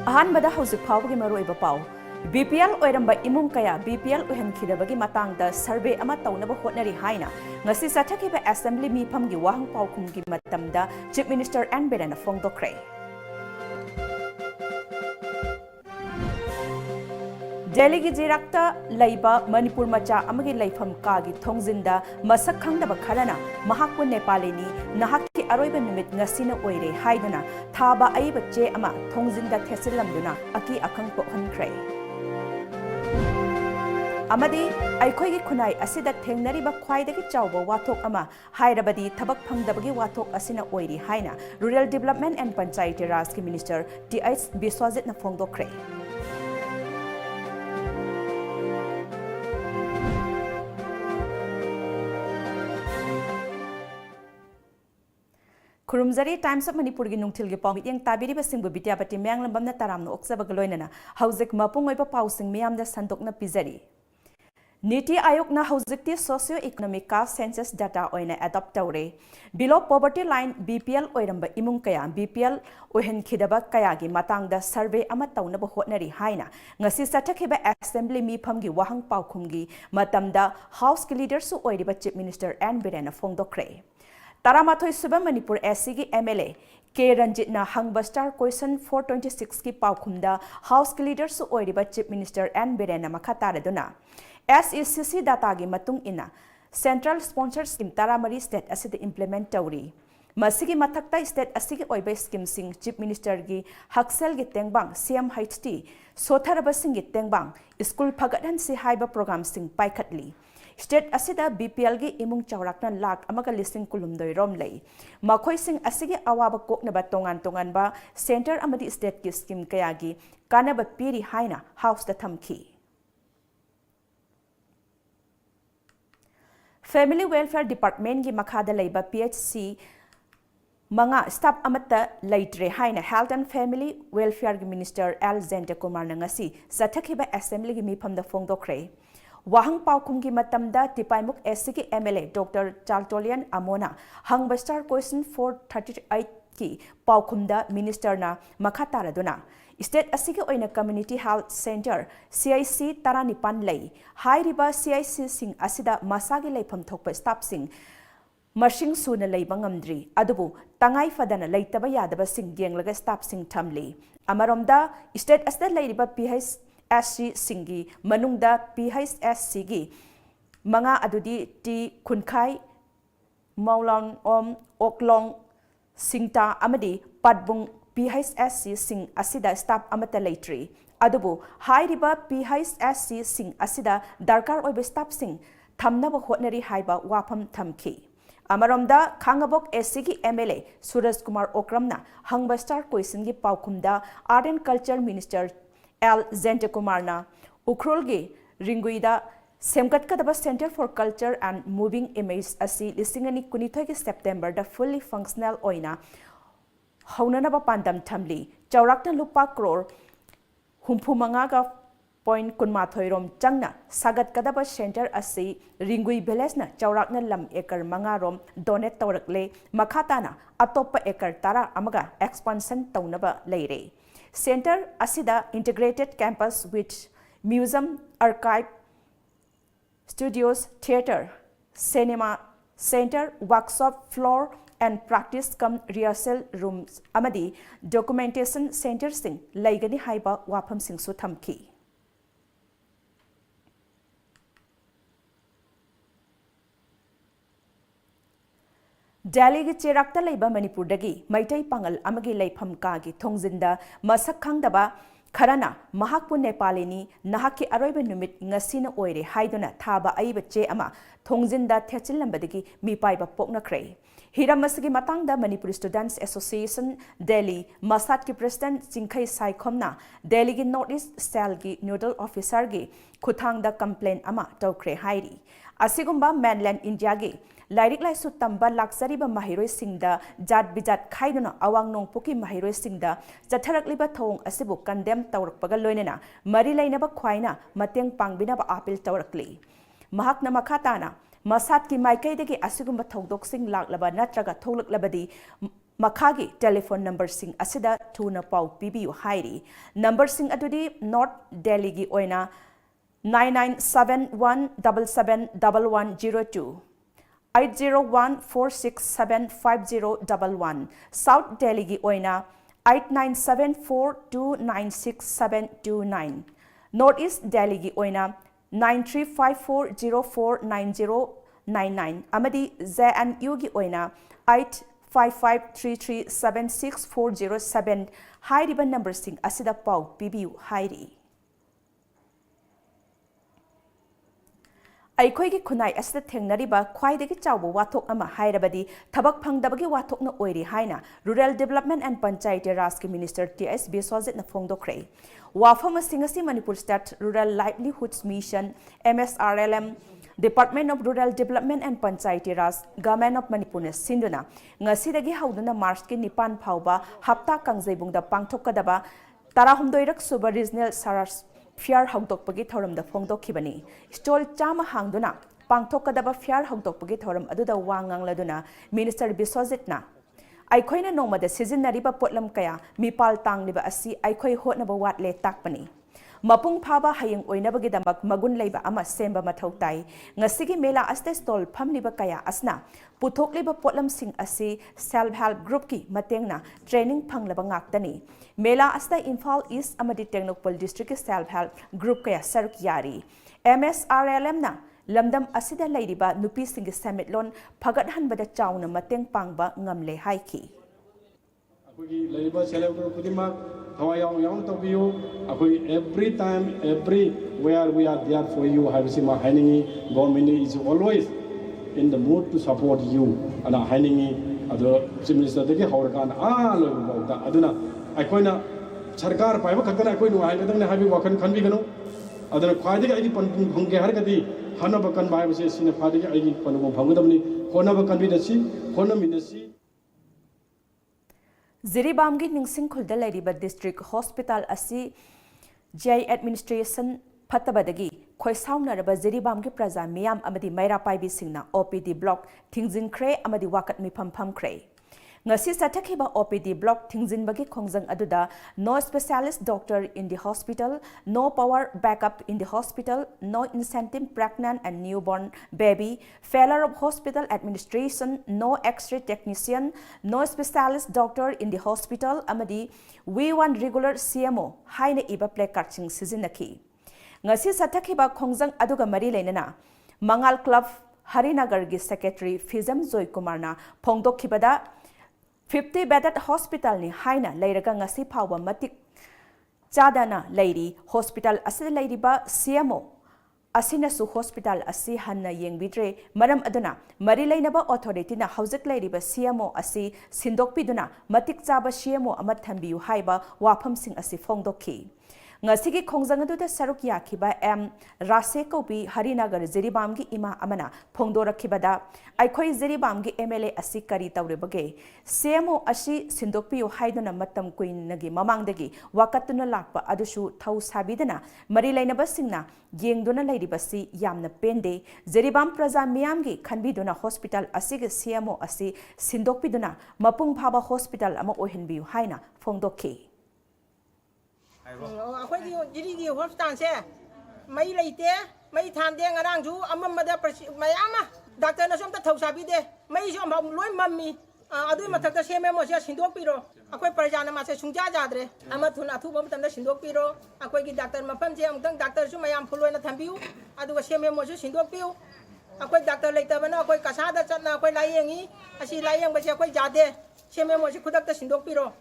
अहानबदा हौजिक फाउबगी मरोइबा पाउ BPL ओइरंबा इमुंग कया BPL ओहनखिदबगी मातांगदा सर्वे अमा तौनबा होटनरी हाइना ngasi sathakhiba assembly mifamgi wahang paukhumgi matamda chief minister N Birena फोंगदोखरे Delhi gi jirakta laiba Manipur macha amagi laifam kagi thongzinda masak khangdaba kharana mahakpu Nepalini nahakki aroiba numit ngasina oire haiduna thaba aiba che ama thongzinda thesilamduna aki akhang pokhankhre amadi aikhoigi khunai asida thengnariba khwaidagi chawba wathok ama hairabadi thabak phangdabagi wathok asina oiri haina Rural Development and Panchayati Raj ki Minister TOMTV Biswajit na फोंगदोखरे खुरुमजरी Times of Manipur की नुंगथिल के पाउ meeting ताबिरी बसिंग बिद्यापति म्यांगलंबमना तारामनो ओक्सबग लोइनना हौजिक मपुंग ओइबा पाउसिंग मियामदा संतोकना पिजरी नीति आयोग ना हौजिकती सोशियो इकोनॉमिक का सेंसस डाटा ओइना एडॉप्ट तौरे बिलो पॉवर्टी लाइन BPL ओइरंबा इमुंग कया BPL ओहन खिदबा कया की मातांगदा सर्वे अमा तौनबा होटनरी हाइना ngasi sathakhiba assembly mifamgi wahang paukhumgi matamda house ki leader su oiriba chief minister N Birena फोंगदोखरे Taramathoi Suba Manipur SC की MLA K Ranjit na hangba star question 426 की paukhumda House की leader su oiriba Chief Minister N Birena makataraduna SECC data gi matung ina Central Sponsored Scheme taramari state asida implement tawri masigi mathakta state asigi oiba scheme sing Chief Minister gi haksel gi tengbang CMHT sotharaba sing gi tengbang school phagadan si haiba program sing paikhatli State asida BPL gi imung chawrakna lak amaga listing kulumdoi rom lei makhoi sing asigi awaba koknaba tongan ba center amadi state ki scheme kaya gi kanaba piri haina house da thamki Family Welfare Department gi makhada leiba PHC manga staff amata leitre haina Health and Family Welfare gi Minister L Zente Kumar na ngasi sathakhiba assembly gi mifam da फोंगदोखरे Wahang paukhumgi matamda Tipaimuk SC ki MLA Dr. Chaltolian Amona hangba star question 438 ki paukhumda minister na makhataraduna state asigi oina community health center CIC taranipan lei hairiba CIC sing asida masagi leifam thokpa staff sing mashing suna leiba ngamdri adubu tangai fadana leitaba yadaba sing yenglaga staff sing thamli amaromda state asida leiriba SC Singi Manungda PHSC gi Manga adudi T Kunkai Maulon Om Oklong Singta Amadi Padbung PHSC Sing Asida Staff Amata Leitri Adubu Hai Riba PHSC Sing Asida Darkar Oibe Staff Sing Thamnaba Hotnari Haiba Wapam Thamki Amaromda Khangabok SC gi MLA Suraj Kumar Okramna Hangba Star Question gi Paukhumda Art and Culture Minister L Zente Kumarna Ukhrolgi Ringuida Semkatkadaba Center for Culture and Moving Image asi lisingani kunithoi ki September da fully functional oina haunanaba pandam thamli chaurakna lupa crore humphumanga ga point kunmathoi rom changna sagat kadaba center asi Ringui village na chaurakna lam ekar manga rom donate tawrakle makhatana atoppa ekar tara amaga expansion taunaba leire Center asida integrated campus with museum, archive, studios, theater, cinema, center, workshop floor and practice cum rehearsal rooms amadi documentation center sing laigani haiba wafam sing su thamki Delhi gi chirakta leiba Manipur dagi maitai pangal amagi leifam ka gi thongzinda masak khangdaba kharana mahakpu Nepalini nahaki aroiba numit ngasina oire haiduna thaba aiba che ama thongzinda thechilambadagi mipaiba poknakhre Hiramasagi matangda Manipur Students Association Delhi Masat ki President Chingkhai Saikhomna Delhi gi Northeast Cell gi Nodal Officer gi khuthangda complaint ama tawkhre hairi asigumba mainland India gi Lairik lai su tamba laksariba mahiroi singda jat bijat khaiduna awang nong puki mahiroi singda chatharakliba thong asibu condemn tawrakpaga loinena mari lainaba khwaina mateng pangbinaba appeal tawrakli mahakna makhatana masat ki maikai degi asigumba thodok sing laklaba natraga tholak labadi Makagi telephone number sing asida tuna pau pibiu hairi. Number sing adudi North Delhi gi oina 9971771102. 801-467-5011. South Delhi gi oina 8974296729. North East Delhi gi oina 9354049099. Amadi ZNU gi oina 855337647. Hairiba number sing asida pau pibiu hairi. ꯑꯩꯈꯣꯏꯒꯤ ꯈꯨꯟꯅꯥꯏ ꯑꯁꯤꯗ ꯊꯦꯡꯅꯔꯤꯕ ꯈ꯭ꯋꯥꯏꯗꯒꯤ ꯆꯥꯎꯕ ꯋꯥꯊꯣꯛ ꯑꯃ ꯍꯥꯏꯔꯕꯗꯤ ꯊꯕꯛ ꯐꯪꯗꯕꯒꯤ ꯋꯥꯊꯣꯛꯅ ꯑꯣꯏꯔꯤ ꯍꯥꯏꯅ ꯔꯨꯔꯦꯜ ꯗꯦꯚꯂꯞꯃꯦꯟꯠ ꯑꯦꯟড ꯄꯟꯆꯥꯌꯇꯤ ꯔꯥꯖꯀꯤ ꯃꯤꯅꯤꯁꯇꯔ ꯇꯤ.ꯑꯦꯁ. ꯕꯤꯁ꯭ꯋꯖꯤꯠꯅ ꯐꯣꯡꯗꯣꯛꯈ꯭ꯔꯦ꯫ ꯋꯥꯐꯝ ꯑꯁꯤꯡ ꯑꯁꯤ Manipur state rural livelihoods mission (MSRLM), Department of Rural Development and Panchayati Raj, Government of Manipur sinduna ngasidagi hauduna March ki 9 phauba hapta kangjebungda pangthokadaba 16rक suba regional Saras Fair Hongtokpagi Thoram the Fongdokibani. Stol Chama Hangduna, Pangtokadaba Fair Hongtokpagi Thoram Aduda Wangang Laduna, Minister Biswajitna. Aikoina Noma the season Nariba Potlam Kaya, Mipal Tang Liba Asi, Aikoi Hotnaba Watle Takpani. Mapung Paba Hayang Oinabagidamak Magun Leba Ama Semba Matautai, Ngasigi Mela Aste Stol Pam Liba Kaya Asna, Putok Liba Potlam Sing Asi, Self Help Group Ki, Matengna, Training Pang Labangaktani. Mela Asta Imphal East Amadi Technopol District Self Help Group Kaya Saruk Yari. MSRLM na Lamdam Asida Ladiba Nupi Singi Summit Lon Pagat Hanbada Chauna Mateng Pangba Ngamle Haiki. Every time, everywhere we are there for you. Government is always in the mood to support you. And other minister Aikoina Sarkar Paiva Katana Koinu Island have Wakan Kanbigano. Other Quadi Punge Hargadi, Hanabakan Bible says in a party Panu Pangamni, Honabakan be the sea, Honam in the sea. Ziribamgi Ningsing Kuldaladiba District Hospital Asi J Administration Patabadagi, Koisaunaraba Ziribamgi Praza Miam Amadi Maira Paibi Singna, OPD block, Tingzin Cray Amadi Wakat Mipam Pam Cray. Ngasi satakhiba OPD block Tingzinbagi Khongjang aduda no specialist doctor in the hospital, no power backup in the hospital, no incentive pregnant and newborn baby, failure of hospital administration, no X-ray technician, no specialist doctor in the hospital, amadi we want regular CMO haina iba placard sing sizinaki. Ngasi satakhiba Khongjang aduga mari leinana Mangal Club Harinagar gi secretary Fizam Joy Kumarna phongdokhibada 50-bedded hospital ni haina leiraga ngasi phawba matik chadana leiri hospital asida leiriba CMO asina su hospital asi hanna yengbidre maram aduna mari leinaba authority na haujak leiriba CMO asi sindokpiduna matik chaba CMO ama thambiu haiba wafam sing asi phongdokhi ngasigi khongjang adu da saruk yakhiba M Rase Kopi Harinagar Ziribamgi ima amana phongdorakhibada aikhoi Ziribamgi MLA asi kari tawrebage CMO asi sindokpiu haiduna matam kuinagi mamangdagi wakatuna lakpa adusu thau sabidana mari lainaba singna yengduna lairibasi yamna pende Ziribam praja miyamgi khanbiduna hospital asigi CMO asi sindokpiduna mapung phaba hospital ama ohenbiu haina phongdokhi अखोई जिरीगी hospital से मई लेते मई थांदे ngaraangju amamada mayama doctor na somta thausabi de mei som loi mammi adui mathakta seme mo se sindok piro akoi parjana ma se sungja jadre ama thuna thu bam tamda sindok piro akoi gi doctor mafam je amtang doctor su mayam phuloi na thambiu aduga seme mo su sindok piu akoi doctor leita bana akoi kasa da chatna akoi laiyengi asi laiyeng ba se akoi jade seme mo su khudak ta sindok piro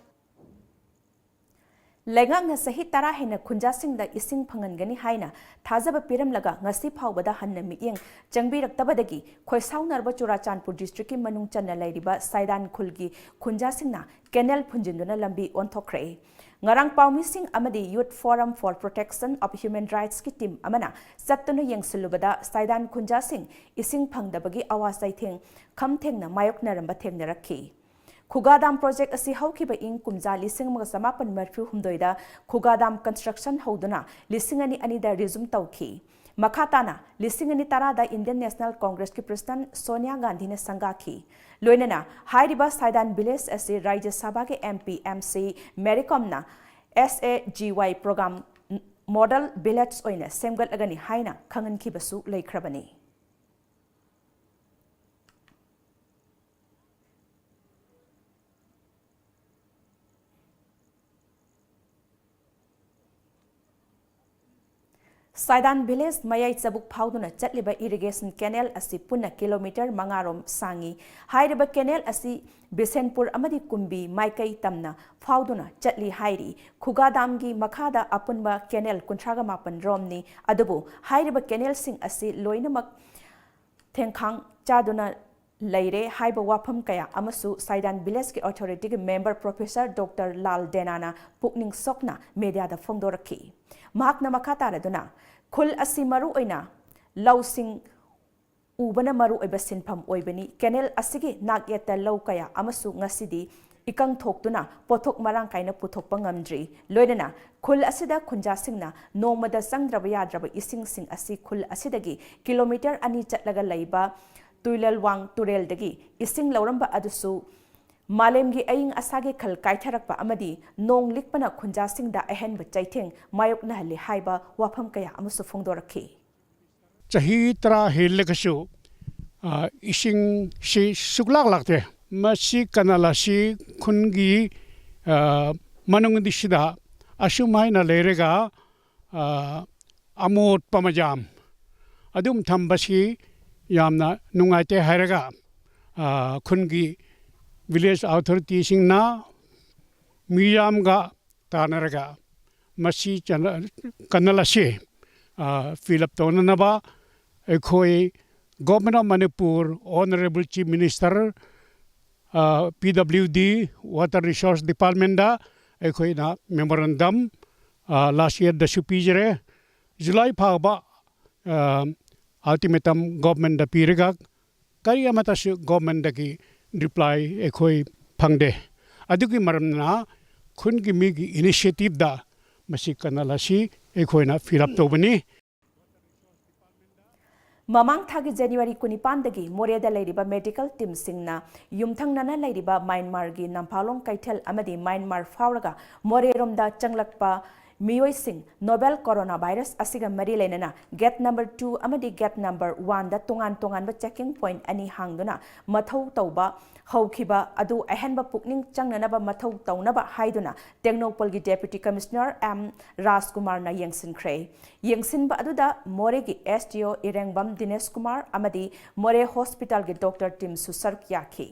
Lengang na sahi tara hena khunjasing da ising phangangani haina thajaba piram laga ngasi phawbada hanna miyeng changbirak tabadagi khoisaunarba Churachandpur district ki manung channa lairiba Saidan khulgi khunjasing na canal phunjinduna lambi onthokre ngarang paumising amadi Youth Forum for Protection of Human Rights ki team amana sattuna yengsilubada Saidan khunjasing ising phangdabagi awasai theng khamthengna mayokna ramba thengna rakhi Khugadam project asi haukiba ing kumja lising mga samapan marfu humdoida Khugadam construction hauduna lising ani da resume tawki Makhatana, Lisingani Tarada Indian National Congress ki President Sonia Gandhi ne Sangaki. Loinana, Haidiba Saidan Biles as a Rajya Sabha ke MP MC Mericomna SAGY program model billets oina semgat agani haina kangan kibasu laikrabani. Saidan Village Mayai Sabuk Pauduna Chatliba Irrigation Canal asi punna kilometer mangarom sangi. Hairiba Canal asi Bisenpur Amadi Kumbi Maikai Tamna Pauduna Chatli Hairi Kugadamgi Makada Apunba Canal Kuntraga Mapan Romni Adubu Hairiba Canal Sing asi Loinamak Tenkang Chaduna Laire Haiba Wapam Kaya Amasu Saidan Village ki Authority member Professor Dr. Lal Denana Pukning Sokna Media da Fongdoraki. Mahakna makatara duna khul asi maru oina lausing ubana maru oiba sinpham oibani canal asigi nagyeta law kaya amasu ngasidi ikang thoktuna pothok marang kaina puthokpa ngamdri loinana khul asida khunja singna nomada sangdraba yadraba ising sing asi khul asidagi kilometer ani chatlaga laiba tuilalwang turel dagi ising lauramba adusu Malemgi aying asage khal kaitharakpa amadi nong likpana khunjasingda ahenba chaitheng mayokna hali haiba wafam kaya amusu phongdorakhi chahi tra helakasu ising si suklak lakte masi kanala si khungi manung disida asumai na lerega amot pamajam adum thambasi yamna nungaite hairaga khungi village authority singna miyam ga tanaraga masi kanala si fill up tona ba ekhoi government of Manipur honorable chief minister PWD water resource department da ekhoi na memorandum last year da supijere July phaba ultimatum government da piraga kariya mata su government da ki reply ekhoi phangde adugi maramna khungi migi initiative da masi kanala si ekhoi na fill up tobani Mamang thagi January kunipandagi Moreda lairiba medical team singna yumthangnana lairiba Myanmar gi Namphalong Kaithal amadi Myanmar fauraga Moreromda changlakpa Miyoi Singh Novel Coronavirus asiga mari lenana gate number 2 amadi gate number 1 da tongan ba checking point ani hangduna mathau tauba haukiba adu ahenba pukning changnanaba mathau taunaba haiduna Technopol gi deputy commissioner M Rajkumar na yengsinba aduda More gi SDO Irengbam Dinesh Kumar amadi More hospital gi doctor Tim Susar Kyaki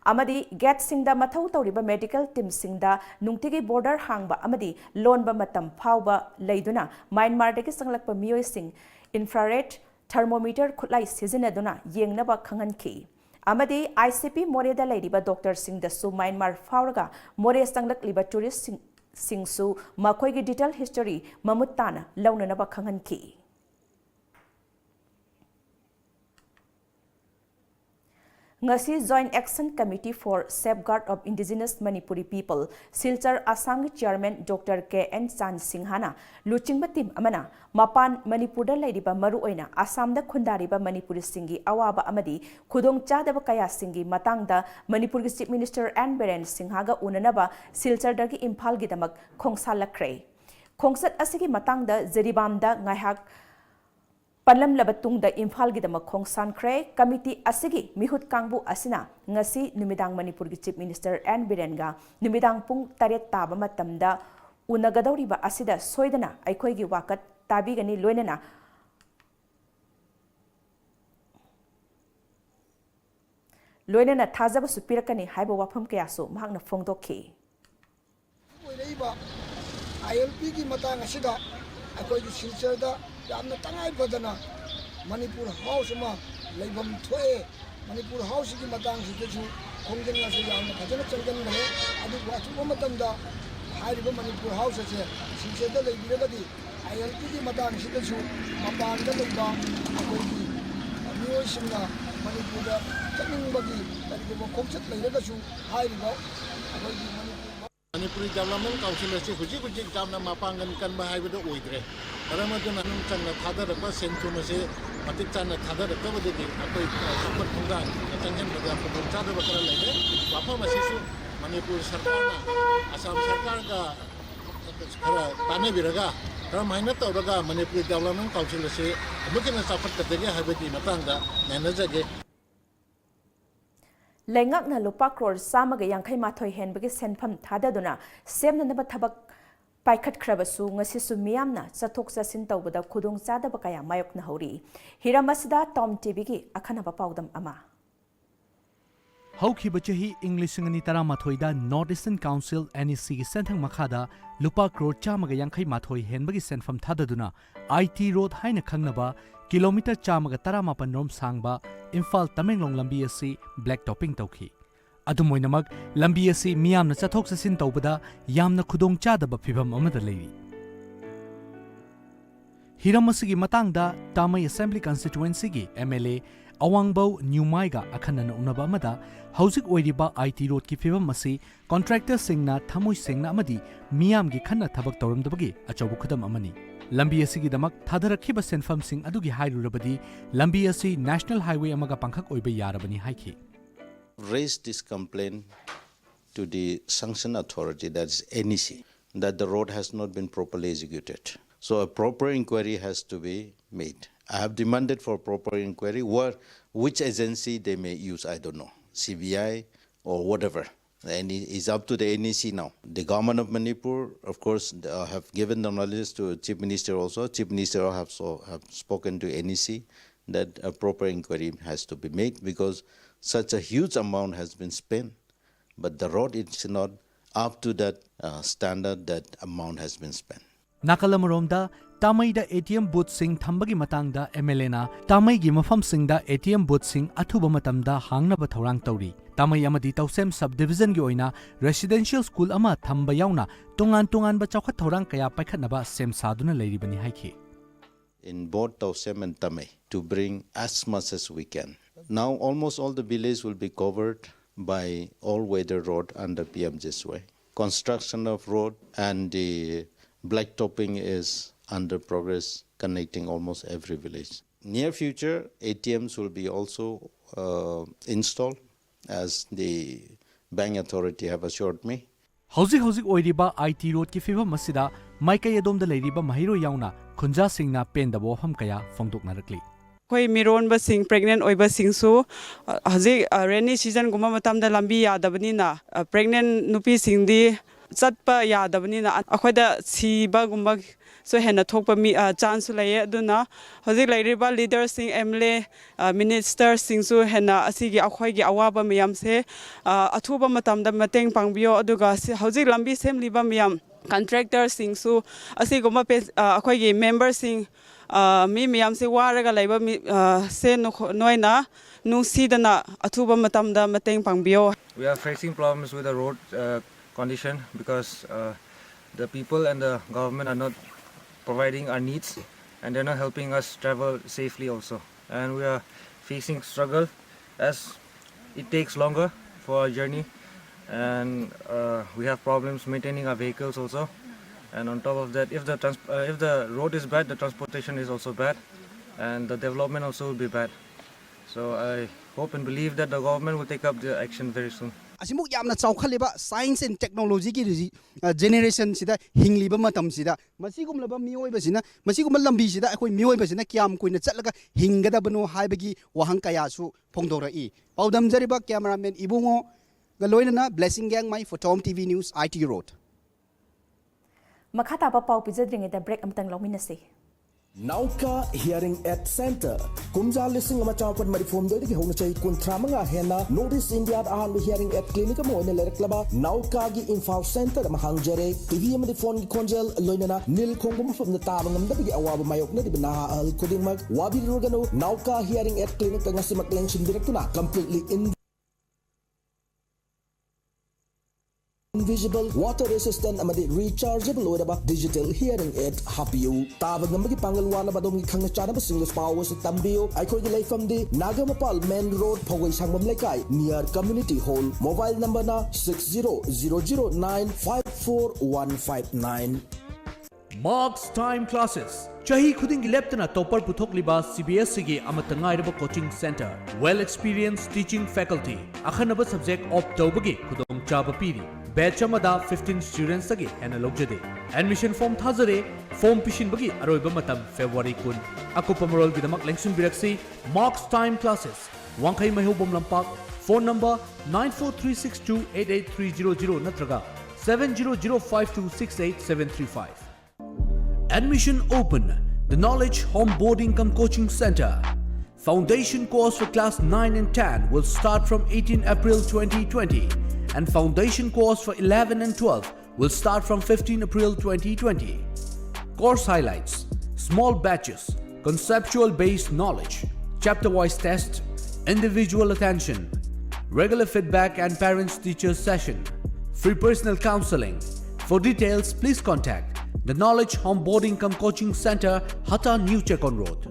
Amadi get singda mathau tawriba medical team singda nungtigi border hangba amadi loan ba matam phawba leiduna Myanmar dagi sanglakpa miyoi sing infrared thermometer khutlai sizinaduna yengnaba khanganki amadi ICP Moreda leidiba doctor singda su Myanmar phawraga More sanglakliba tourist singsu makoigi detail history mamutana launanaba khanganki Ngasi Joint Action Committee for Safeguard of Indigenous Manipuri People, Silchar Asang Chairman Dr. K.N. Chan Singhana, Luchingba Tim Amana, Mapan Manipura Ladiba Maruoina, Assam the Kundariba Manipuri Singi, Awaba Amadi, Kudong Chadaba Kaya Singi, Matangda, Manipuri Chief Minister Anne Beren Singhaga Unanaba, Silchar Dagi Impal Gidamak, Kongsala Kray. Kongsat Asigi Matangda, Zeribamda, Ngahak, Panlam labatung da Imphal gi dama khongsan kray committee asigi mihut kangbu asina ngasi numidang Manipur gi chief minister Anne Birenga numidang pung taret taba matamda unagadawri ba asida soidana aikhoi gi wakat tabigani loinana thajaba supirakani haiba wafam kayasu mahakna phongdokhi oireiba ILP gi matang asida akoi gi silchar da yamna tangai badana Manipur House ma leibam thoe Manipur House gi matang sidachu khongjen na se yamna khajana chalgan gane adu wachu matamda hairiba Manipur House ase silchar da leibirabadi ILP gi matang sidachu mapan da leiba akoi gi miyoi simna Manipur da chaningbagi taribo khongchat leiragachu hairiba akoi gi Manipuri Development Council ase huji jamna mapangan kan ba haibada oidre ꯃꯔꯝ ꯑꯗꯨꯅ ꯃꯅꯨꯡ ꯆꯟꯅ ꯊꯥꯗꯔꯛꯄ ꯁꯦꯟ ꯊꯨꯝ ꯑꯁꯤ ꯃꯇꯤꯛ ꯆꯥꯅ ꯊꯥꯗꯔꯛꯇꯕꯗꯒꯤ ꯑꯩꯈꯣꯏ ꯆꯥꯎꯈꯠ ꯊꯧꯔꯥꯡ ꯆꯪꯁꯤꯟꯕꯗ ꯈꯨꯗꯣꯡꯆꯥꯗꯕ ꯈꯔ ꯂꯩꯔꯦ ꯋꯥꯐꯝ ꯑꯁꯤꯁꯨ ꯃꯅꯤꯄꯨꯔ ꯁꯔꯀꯥꯔꯅ ꯑꯁꯥꯝ ꯁꯔꯀꯥꯔꯒ ꯈꯔ ꯇꯥꯟꯅꯕꯤꯔꯒ ꯀꯔꯝꯍꯥꯏꯅ ꯇꯧꯔꯒ ꯃꯅꯤꯄꯨꯔ ꯗꯦꯕꯂꯞꯃꯦꯟ ꯀꯥꯎꯟꯁꯤꯜ ꯑꯁꯤ ꯑꯃꯨꯛ ꯍꯦꯟꯅ ꯆꯥꯎꯈꯠꯀꯗꯒꯦ ꯍꯥꯏꯕꯒꯤ ꯃꯇꯥꯡꯗ ꯅꯩꯅꯖꯒꯦ ꯂꯩꯉꯥꯛꯅ ꯂꯨꯄꯥ ꯀ꯭ꯔꯣꯔ 152 ꯍꯦꯟꯕꯒꯤ ꯁꯦꯟꯐꯝ ꯊꯥꯗꯗꯨꯅ ꯁꯦꯝꯅꯅꯕ ꯊꯕꯛ ꯄꯥꯏꯈꯠꯈ꯭ꯔꯕꯁꯨ ꯉꯁꯤꯁꯨ ꯃꯤꯌꯥꯝꯅ ꯆꯠꯊꯣꯛ ꯆꯠꯁꯤꯟ ꯇꯧꯕꯗ ꯈꯨꯗꯣꯡꯆꯥꯗꯕ ꯀꯌꯥ ꯃꯥꯌꯣꯛꯅꯍꯧꯔꯤ ꯍꯤꯔꯝ ꯑꯁꯤꯗ ꯇꯣꯝꯇꯤꯚꯤꯒꯤ ꯑꯈꯟꯅꯕ ꯄꯥꯎꯗꯝ ꯑꯃ ꯍꯧꯈꯤꯕ ꯆꯍꯤ ꯏꯪ 2018ꯗ ꯅꯣꯔꯊ ꯏꯁꯇꯔꯟ ꯀꯥꯎꯟꯁꯤꯜ NECꯒꯤ ꯁꯦꯟꯊꯪ ꯃꯈꯥꯗ ꯂꯨꯄꯥ ꯀ꯭ꯔꯣꯔ 152 ꯍꯦꯟꯕꯒꯤ ꯁꯦꯟꯐꯝ ꯊꯥꯗꯗꯨꯅ IT ꯔꯣꯗ ꯍꯥꯏꯅ ꯈꯪꯅꯕ ꯀꯤꯂꯣꯃꯤꯇꯔ 118 ꯔꯣꯝ ꯁꯥꯡꯕ ꯏꯝꯐꯥꯜ ꯇꯃꯦꯡꯂꯣꯡ ꯂꯝꯕꯤ ꯑꯁꯤ ꯕ꯭ꯂꯦꯛ ꯇꯣꯞꯄꯤꯡ ꯇꯧꯈꯤ ꯑꯗꯨꯝ ꯑꯣꯏꯅꯃꯛ ꯂꯝꯕꯤ ꯑꯁꯤ ꯃꯤꯌꯥꯝꯅ ꯆꯠꯊꯣꯛ ꯆꯠꯁꯤꯟ ꯇꯧꯕꯗ ꯌꯥꯝꯅ ꯈꯨꯗꯣꯡꯆꯥꯗꯕ ꯐꯤꯚꯝ ꯑꯃꯗ ꯂꯩꯔꯤ ꯍꯤꯔꯝ ꯑꯁꯤꯒꯤ ꯃꯇꯥꯡꯗ ꯇꯥꯃꯩ ꯑꯦꯁꯦꯝꯕ꯭ꯂꯤ ꯀꯟꯁꯇꯤꯇꯨꯑꯦꯟꯁꯤꯒꯤ MLA ꯑꯋꯥꯡꯕꯧ ꯅ꯭ꯌꯨꯃꯥꯏꯒ ꯑꯈꯟꯅꯅ ꯎꯅꯕ ꯑꯃꯗ ꯍꯧꯖꯤꯛ ꯑꯣꯏꯔꯤꯕ IT ꯔꯣꯗꯀꯤ ꯐꯤꯚꯝ ꯑꯁꯤ ꯀꯣꯟꯇ꯭ꯔꯦꯛꯇꯔꯁꯤꯡꯅ ꯊꯃꯣꯏ ꯁꯦꯡꯅ ꯑꯃꯗꯤ ꯃꯤꯌꯥꯝꯒꯤ ꯈꯟꯅ ꯊꯕꯛ ꯇꯧꯔꯝꯗꯕꯒꯤ ꯑꯆꯧꯕ ꯈꯨꯗꯝ ꯑꯃꯅꯤ ꯂꯝꯕꯤ ꯑꯁꯤꯒꯤꯗꯃꯛ ꯊꯥꯗꯔꯛꯈꯤꯕ ꯁꯦꯟꯐꯝꯁꯤꯡ ꯑꯗꯨꯒꯤ ꯍꯥꯏꯔꯨꯔꯕꯗꯤ ꯂꯝꯕꯤ ꯑꯁꯤ ꯅꯦꯁꯅꯦꯜ ꯍꯥꯏꯋꯦ ꯑꯃꯒ ꯄꯥꯡꯈꯛ ꯑꯣꯏꯕ ꯌꯥꯔꯕꯅꯤ ꯍꯥꯏꯈꯤ Raised this complaint to the sanction authority, that is NEC, that the road has not been properly executed. So a proper inquiry has to be made. I have demanded for proper inquiry. Which agency they may use, I don't know, CBI or whatever. It's up to the NEC now. The government of Manipur, of course, have given the knowledge to Chief Minister also. Chief Minister have spoken to NEC that a proper inquiry has to be made because such a huge amount has been spent, but the road is not up to that standard that amount has been spent. Nakalamaromda, Tamaida ATM booth sing thambagi matangda MLA Tamai gi mafamsingda ATM booth sing athuba matamda hangnaba thorang tauri. Tamai amadi Tausem subdivision gi oina residential school ama thamba yauna tongan ba chawkhat thorang kaya paikhatnaba sem saduna leiribani haiki. In both Tausem and Tamai to bring as much as we can. Now almost all the villages will be covered by all-weather road under PMJ's way. Construction of road and the black topping is under progress, connecting almost every village. Near future, ATMs will be also installed, as the bank authority have assured me. Houzik oiriba IT road ki fibam masida maikay adom da leiriba mahiro yauna khunja singna penda boham kaya fongdok narakli. Koi miron ba sing pregnant oi ba sing su haji rainy season guma matam da lambi yadabani na pregnant nupi sing di chatpa yadabani na akhoida siba gumba so hena thokpa mi chance laye aduna haji lairiba leader sing MLA minister sing su hena asigi akhoi gi awaba miyam se athuba matam da mateng pangbiyo aduga haji lambi semliba miyam contractor sing su asiguma akhoi gi member sing mi miyam se waraga laiba se noina nungsidana athuba matamda mateng pangbiyo. We are facing problems with the road condition because the people and the government are not providing our needs and they're not helping us travel safely also, and we are facing struggle as it takes longer for our journey, and we have problems maintaining our vehicles also. And on top of that, if the road is bad, the transportation is also bad, and the development also will be bad. So I hope and believe that the government will take up the action very soon. Asimuk yamna chawkhaliba science and technology ki generation sida hingliba matam sida masigum laba mioi basina masigum lambi sida akoi mioi basina kyam koina chatlaga hingada bano haibagi wahang kaya su phongdorai paudam jariba cameraman ibungo galoina blessing gang mai for TOMTV news IT road. Makha taba pau pizadringe da break amtang lawminase. Nauka Hearing Aid Center. Kumja listing ama chawpan marifom doi ki hona chai kuntramanga hena Notice India ahan hearing aid clinic mo ine lereklaba Nauka gi Infal Center ma hangjare TV ma di phone gi konjel loinana nil khongum fam na ta ngam da bi awaba mayok na di na al kuding mag wabi rogano Nauka Hearing Aid Clinic ngasi makleng sin directuna completely invisible, water resistant amadi rechargeable oiraba digital hearing aid hapiu tabag namagi pangalwana badom gi khangna chana single power se tambio aikoi gi leifam di Nagamapal main road phogoi sangmam lekai near community hall mobile number na 6000954159. Marks Time Classes Chahi khuding leptana topper puthokliba CBSE gi amata ngairaba coaching center, well experienced teaching faculty, akhanaba subject opt tawbagi khudong chaba piri. Batch amada 15 students agi hena logjade. Admission form thazare, form pishin bagi aroiba matam February kun. Akupa marol gidamak lengsun biraksi marks time classes. Wangkai mahubom lampak. Phone number 9436288300 natraga 7005268735. Admission open. The Knowledge Home Boarding Cum Coaching Center. Foundation course for class 9 and 10 will start from 18 April 2020 and foundation course for 11 and 12 will start from 15 April 2020. Course highlights: small batches, conceptual based knowledge, chapter wise test, individual attention, regular feedback and parents teachers session, free personal counseling. For details, please contact the Knowledge Home Boarding Cum Coaching Center, Hata New Chekon Road.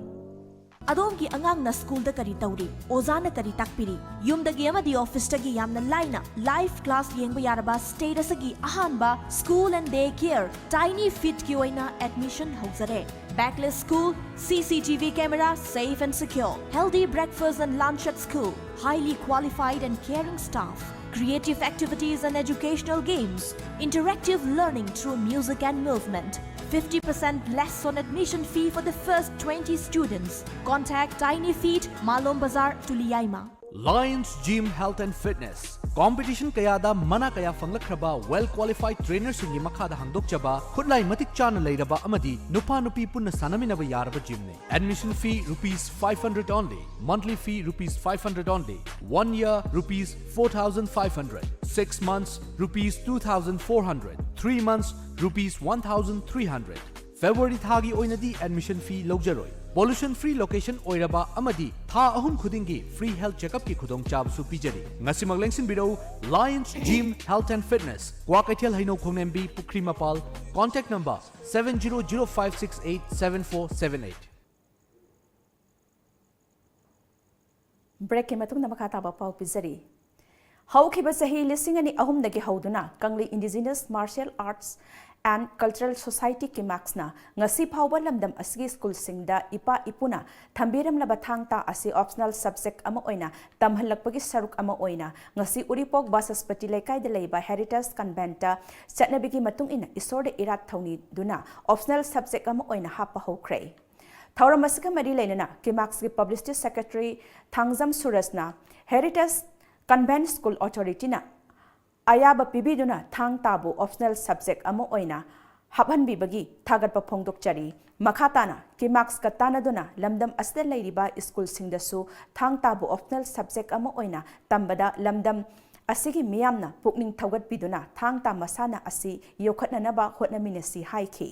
Adongi angang na school da kari tauri, ozana kari takpiri, yum da giyama di office tagi yam na line live class yengba yaraba status agi ahanba school and daycare tiny fit ki oina admission hauzare. Backless school, CCTV camera, safe and secure, healthy breakfast and lunch at school, highly qualified and caring staff, creative activities and educational games, interactive learning through music and movement, 50% less on admission fee for the first 20 students. Contact Tiny Feet, Malom Bazar, Tuliyaima. Lions Gym Health and Fitness. Competition kayada mana kaya fanglakraba well qualified trainers singi makhada hangdokchaba khutlai matik chana leiraba amadi nupa nupi punna sanaminaba yaraba gym ne. Admission fee rupees 500 only, monthly fee rupees 500 only, 1 year rupees 4,500, 6 months rupees 2,400, 3 months rupees 1,300. February thagi oinadi admission fee logjaroi. Pollution free location oiraba amadi tha ahum khudingi free health checkup ki khudong chabsu pijari. Ngasi maglengsin biro Lions Gym Health and Fitness. Kwakaithel Haino Khongnembi Pukri Mapal. Contact number 7005687478. Break matung na makataba pau pizari. Haukiba sahi listing ani ahum dagi hauduna Kangli Indigenous Martial Arts and Cultural Society ki maxna ngasi phawba lamdam asgi school singda ipa ipuna thambiram laba thangta asi optional subject ama oina tamhalakpagi saruk ama oina ngasi uripok basaspati lekai de leiba heritage conventa chatnabigi matung ina isorde irat thawni duna optional subject ama oina hapa hokre thauramasiga mari leinana ki max ki publicity secretary thangjam surasna heritage convent school authority na ayaba pibiduna thang tabu optional subject amo oina habhan bibagi thagat pa phongdok chari makhatana ki marks ka tanaduna lamdam asda leiriba school singdasu thang tabu optional subject amo oina tambada lamdam asigi miyamna pukning thogat biduna thang ta masana asi yokhatna naba hotnaminasi haiki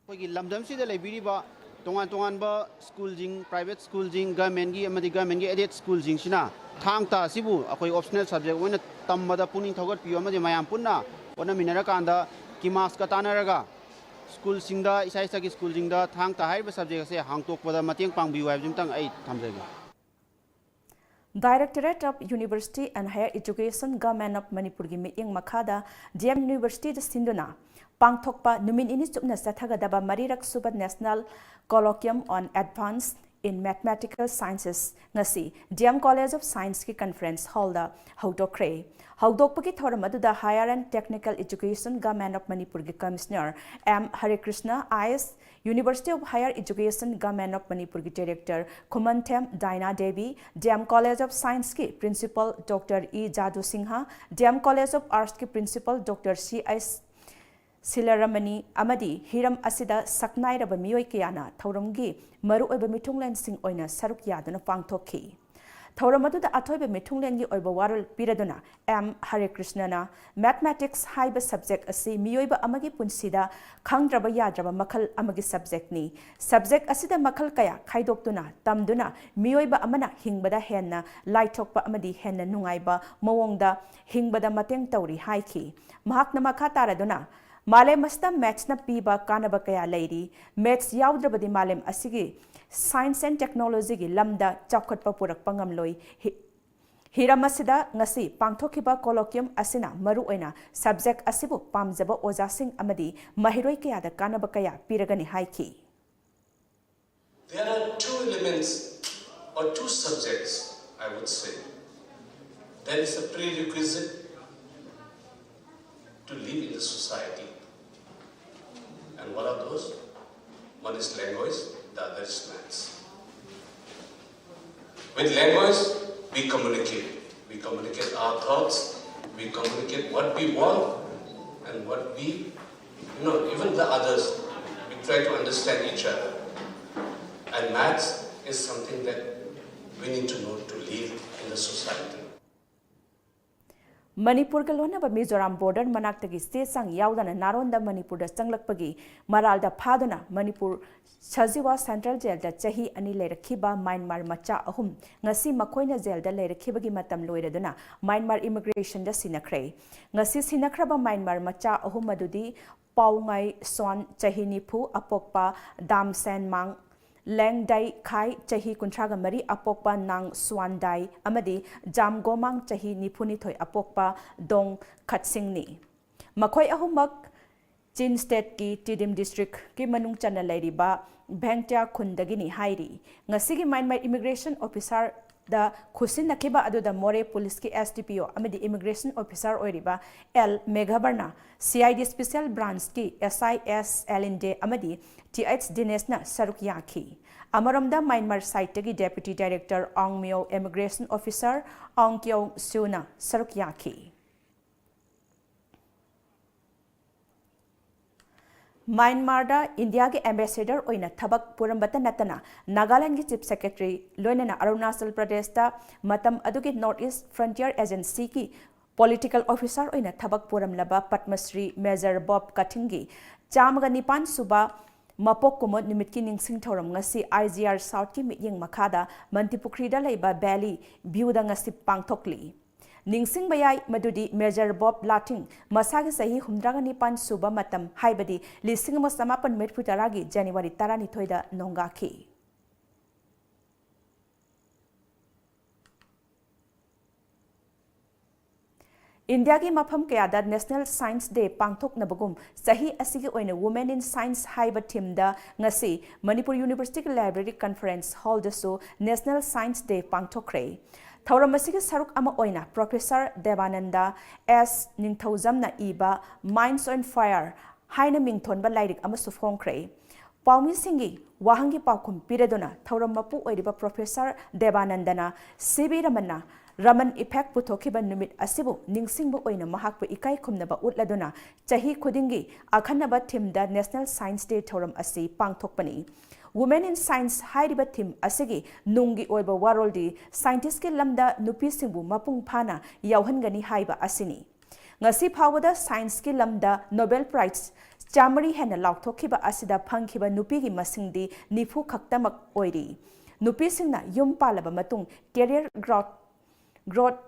kogi lamdam sida leibiriba tongan tongan ba school jing private school jing government gi amadi government gi aided school jing sina thang ta sibu akoi optional subject oina tambada puning thogat piyo amadi mayam punna ona minara kanda ki marks ka tanaraga school singda isai sagi school jingda thang ta haiba subject se hangtok pada mateng pangbi wa jimtang ai thamjage. Directorate of University and Higher Education Government of Manipur gi meeting makhada DM University da sinduna pangthokpa numin ini chupna sathagadaba marirak suba National Colloquium on Advanced in Mathematical Sciences ngasi DM College of Science ki conference hall da haudokre haudokpagi thoramadu Higher and Technical Education Government of Manipur ki Commissioner M Hare Krishna IS University of Higher Education Government of Manipur ki Director Kumantem Daina Devi DM College of Science ki Principal Dr. E Jadu Singha DM College of Arts ki Principal Dr. C.I. Silaramani amadi hiram asida saknai raba miyoi kiyana thauramgi maru oiba mitunglen sing oina saruk yaduna pangthokhi thauramadu da athoiba mitunglen gi oiba warul piraduna M Hare Krishna na mathematics haiba subject asi miyoiba amagi punsida khangraba yadraba makhal amagi subject ni subject asida makhal kaya khaidoktuna tamduna miyoiba amana hingbada henna laithokpa amadi henna nungaiba mawongda hingbada mateng tauri haiki mahakna makha taraduna Malem masta maths na piba kanaba kaya leiri maths yaudrabadi malem asigi science and technology gi lamda chakhat pa purak pangam loi Hiram asida ngasi pangthokiba colloquium asina maru oina subject asibu pamjaba oja sing amadi mahiroi kaya da kanaba kaya piragani haiki. There are two elements or two subjects, I would say. There is a prerequisite to live in the society. And what are those? One is language, the other is maths. With language, we communicate. We communicate our thoughts, we communicate what we want and what we, even the others. We try to understand each other. And maths is something that we need to know to live in the society. Manipur galona Mizoram border manaktagi state sang yaudana naronda Manipur da sanglakpagi maralda phaduna Manipur Chajiwa Central Jail da chahi ani leirakhiba Myanmar macha ahum ngasi makoina jail da leirakhiba gi matam loiraduna Myanmar immigration da sinakre ngasi sinakraba Myanmar macha ahum adudi paungai son chahi nipu apokpa dam sen mang Leng Dai Kai Chahi Kuntraga Mari Apokpa Nang Swandai Amadi Jam Gomang Chahi Nipuni Thoi Apokpa Dong Khatsingni Makoi Ahumak Chin State ki Tidim District ki Manung Chana Lairiba Bangtia Kundagini Hairi Ngasigi Myanmar Immigration Officer da Khusin Nakiba Aduda More Police ki SDPO Amadi Immigration Officer Oiriba L Meghabarna CID Special Branch ki SIS LND Amadi TH Dinesh na Saruk Yaki Amaramda Myanmar Site ki Deputy Director Ong Myo Immigration Officer Ong Kyo Suna Saruk Yaki Myanmar da India ke ambassador oina thabak purambata natana Nagaland ki Chief Secretary loinana Arunachal Pradesh da matam aduki North East Frontier Agency ki political officer oina thabak puramlaba Padmasri Major Bob Kathingi Chamaga Nipan Suba Mapok Kumot Nimit ki Ningsing Thoram ngasi IGR South ki mityeng makhada Mantipukri da leiba Valley view da ngasi pangthokli Ningsing bayai madudi Major Bob Lating masagi sahi humdraga nipan suba matam haibadi lising mo samapan metfutaragi January 12 da nongaki India ki mafam kaya da National Science Day pangthok na bagum sahi asigi oina Women in Science haiba team da ngasi Manipur University Library Conference Hall da so National Science Day pangthokre Thauramasiga Saruk ama oina Professor Devananda S Ningthauzamna iba Minds on Fire haina mingthonba lairik ama sufongkre Paumi Singi wahangi paukum piredona Thaurammapu oiriba Professor Devanandana Sibi Ramana Raman effect puthokiba numit asibu ningsingbu oina mahakpu ikai khumnaba utladuna chahi khudingi akhanaba theme da National Science Day thoram asi pangthokpani Women in Science hairiba theme asigi nungi oiba waroldi scientist ke lamda nupi singbu mapung phana yauhangani haiba asini ngasi phawada science ke lamda Nobel Prize chamari hena laukthokhiba asida phangkhiba nupi gi masingdi nifu khaktamak oiri nupi singna yum palaba matung career growth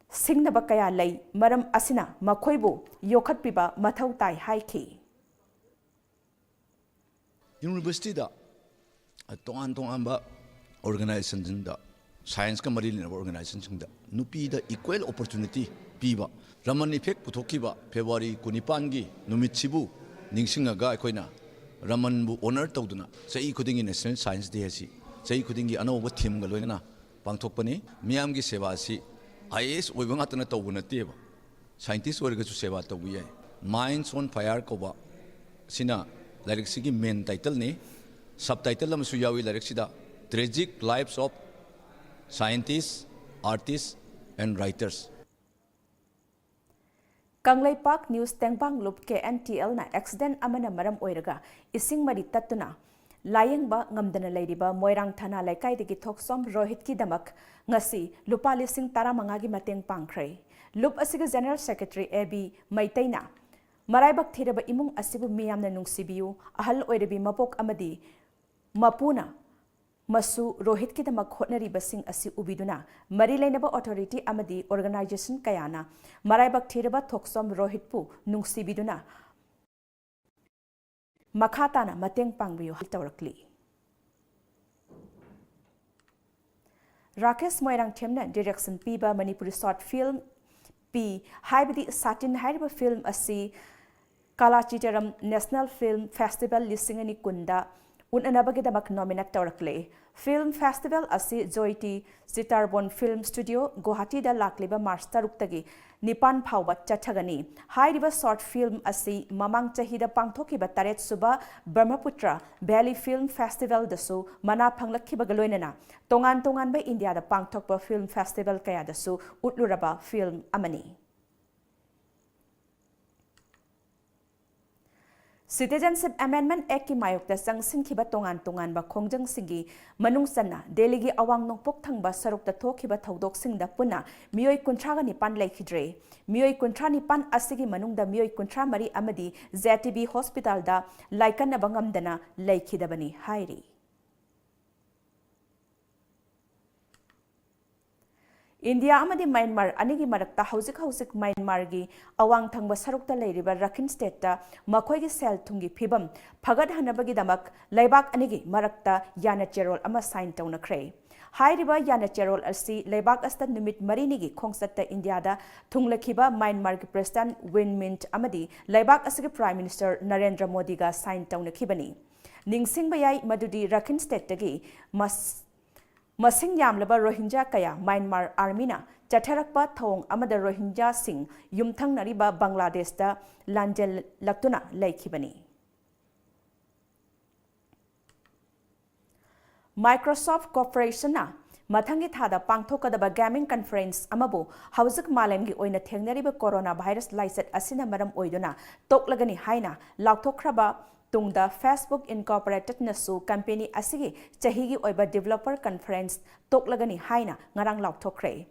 singnaba kaya lay maram asina makhoibu yokhatpiba mathau tai haiki University da tongan ba organization da science ka mari lina organization da nupi da equal opportunity piba Raman effect puthokiba February 19 gi numitsibu ningsingaga akoina Raman bu honor tawduna sei khudingi National Science Day asi sei khudingi anoba theme ga loina pangthokpani miyam gi seva si IAS oiba ngatana tawbuna teba scientist orga su seva tawbi ai Minds on Fire koba sina lyrics gi main title ni subtitle am su yawi lyrics da Tragic Lives of Scientists, Artists and Writers Kanglai Park News Tengbang Loop KNTL na accident amana maram oiraga ising mari tatuna Layengba ngamdana leiriba Moirang Thana Laikai degi Thoksom Rohit ki damak ngasi lupa lising tara mangagi mateng pangkre Loop asiga General Secretary AB Maitaina Maraibak thiraba imung asibu miyamna nungsibiu ahal oirabi mapok amadi Mapuna Masu Rohit ki damak hotnari basing asi ubiduna Mari Lainaba Authority amadi Organization kayana Maraibak thiraba Thoksom Rohit pu nungsibiduna Makhatana mateng pangbiyo tawrakli Rakesh Moirang Themna direction piba Manipuri short film P haibadi Satin haiba film asi Kalachitaram National Film Festival lisingani kunda unanabagidabak nominate tawrakle Film Festival asi Joyti Sitarbon Film Studio Guwahati da lakliba March taruktagi Nipan phawba chathagani hairiba short film asi mamang chahida pangthokiba taret suba Brahmaputra Valley Film Festival dasu mana phanglakhiba galoinana tongan tongan ba India da pangthokpa film festival kaya dasu utluraba film amani Citizenship Amendment Act ki mayok da sangsin khiba tongan tongan ba khongjang singi manung sanna Delhi gi awang nongpok thangba saruk da thokhiba thodok sing da puna miyoi kunthra ga nipan laikhidre miyoi kunthra nipan asigi manung da miyoi kunthra mari amadi ZTB hospital da laikan na bangam dana laikhidabani hairi India amadi Myanmar anigi marakta hausik Myanmar gi awang thangba sarukta leiriba Rakhine state ta makhoi gi sel thungi phibam phagad hanabagi damak leibak anigi marakta yana cherol ama sign tawna khrei hairiba yana cherol asi leibak asta numit marini gi khongsatta India da thunglakhiba Myanmar gi president Win Mint amadi leibak asigi prime minister Narendra Modi ga sign tawna khibani ningsingba yai madudi Rakhine state tagi Masing yamlaba Rohingya kaya Myanmar army na chatharakpa thong amada Rohingya sing yumthang nariba Bangladesh da lanjel laktuna laikhibani Microsoft Corporation na mathangi thada pangthokadaba gaming conference amabu hauzik malemgi oina thengnariba coronavirus laisat asina maram oiduna toklagani haina lauktokhraba Tungda Facebook Incorporated nasu company asigi chahigi oiba developer conference toklagani haina ngarang lauktokre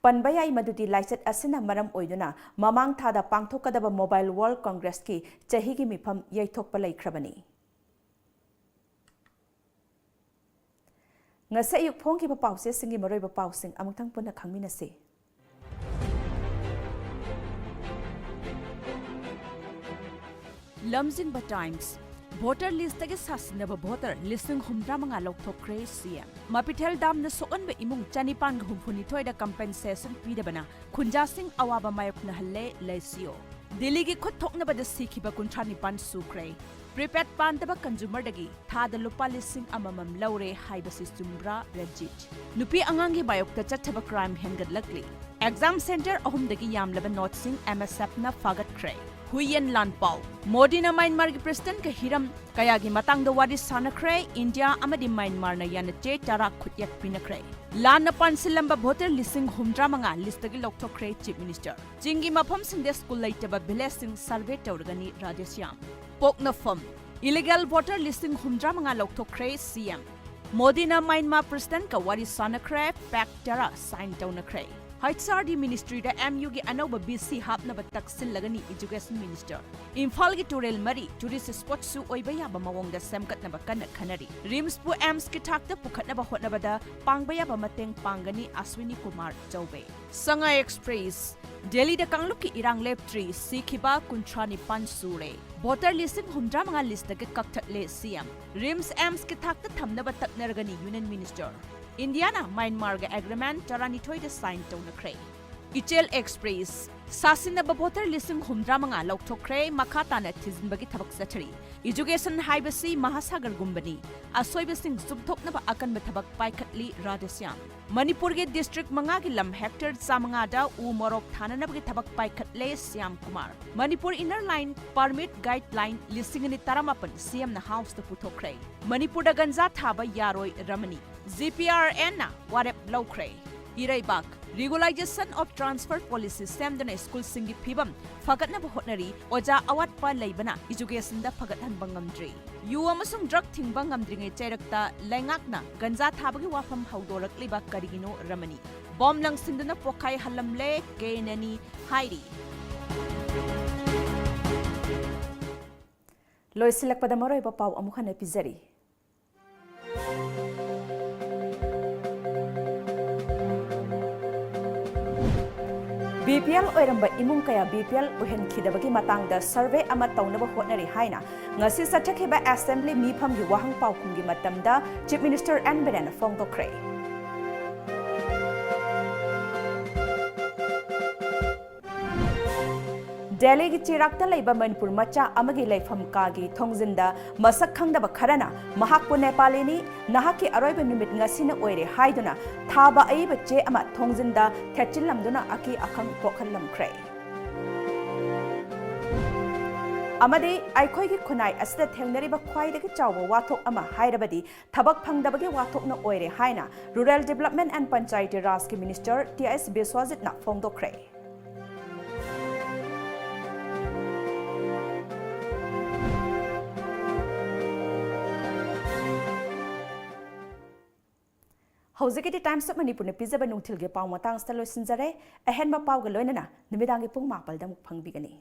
panbayai madudi laisat asina maram oiduna mamang thada pangthokadaba Mobile World Congress ki chahigi mifam yaithokpa laikhrabani ngasa yuk phongki ba pause singi maroi ba pausing amungthang punna khangminase Lamjingba Times Voter list tagi sasinaba voter listing humdra mga lokthokre CM Mapitel dam na sokan ba imong chanipan humphuni thoida compensation pidabana khunjasing awaba mayok na halle lesio Delhi gi khothok na bada sikhiba kunthani pan sukre Prepaid pan taba consumer dagi thada lupa listing amamam laure haiba sistumbra Rajit Nupi angangi mayok ta chathaba crime hengat lakli Exam center ahum dagi yamlaba notsing MSF na fagat kre Huyen Lanpao Modi na Myanmar gi president ka hiram kaya gi matang da wari sanakre India amadi Myanmar na yana che tara khutyak pinakre lan na pansilamba voter listing humdra manga list gi lokthokre chief minister jingi mafam sinde school laitaba blessing survey tawrgani Radhesyam pokna fam illegal voter listing humdra manga lokthokre CM Modi na Myanmar president ka wari sanakre pact tara sign tawnakre HRD Ministry da MU gi anauba BC hapna batak lagani Education Minister Imphal gi Turel Mari tourist spot su oiba yaba mawong da semkat na bakan khanari Rims pu AMS ki thak da pukhat na ba hot na bada pangba yaba mateng pangani Aswini Kumar Chaube Sanga Express Delhi da kangluk ki irang lep 3 sikhiba kuntrani pansure voter listing humdra manga list da kaktat le CM Rims AMS ki thak da thamna ba taknargani Union Minister Indiana Myanmar ga agreement tarani thoida sign tawna kre Ichel Express Sasina ba voter listing humdra manga lokthokre makhata na thizin bagi thabak sathari Education haibasi mahasagar gumbani asoiba sing subthok na ba akan ba thabak paikhatli Radhesyam Manipur ge district manga gi lam hectare samanga da u morok thana na bagi thabak paikhatle Syam Kumar Manipur inner line permit guideline listing ni taramapan CM na house ta puthokre Manipur da ganja thaba yaroi Ramani ZPRN na warep lawkre Iraibak Regularization of Transfer Policy Semdana School Singi Pibam Fagatna Hotnari Oja Awat Pa Laibana Education da Fagathan Bangamdri Yu amasung drug thing bangamdringe cherakta Langakna Ganja Thabagi Wafam Haudorak Liba Karigino Ramani Bom lang sindana Pokai Halamle Kenani Hairi Loisilak Padamoro Pau Amuhan Epizari BPL oiramba imung kaya BPL uhen khidabagi matangda survey ama tawnaba hotnari haina ngasi sathakhiba assembly mifam gi wahang paukhung gi matamda chief minister N Biren phongdokre Delhi ki chirakta laiba Manipur macha amagi laifam kagi thongzinda masak khangdaba kharana mahakpu Nepalini nahaki aroiba numit ngasina oire haiduna thaba aiba che ama thongzinda thetchilamduna aki akhang pokhallamkhre amadi aikhoigi khunai asida thengnariba khwaidagi chawba wathok ama hairabadi thabak phangdabagi wathokna oire haina Rural Development and Panchayati Raj ki Minister T.S. Biswajitna phongdokre Hozikiti Times of Manipur ne pizza banungthil ge paw matang sta loisinjare ahen ma paw ga loinana nimidang ge pung mapal da muk phangbigani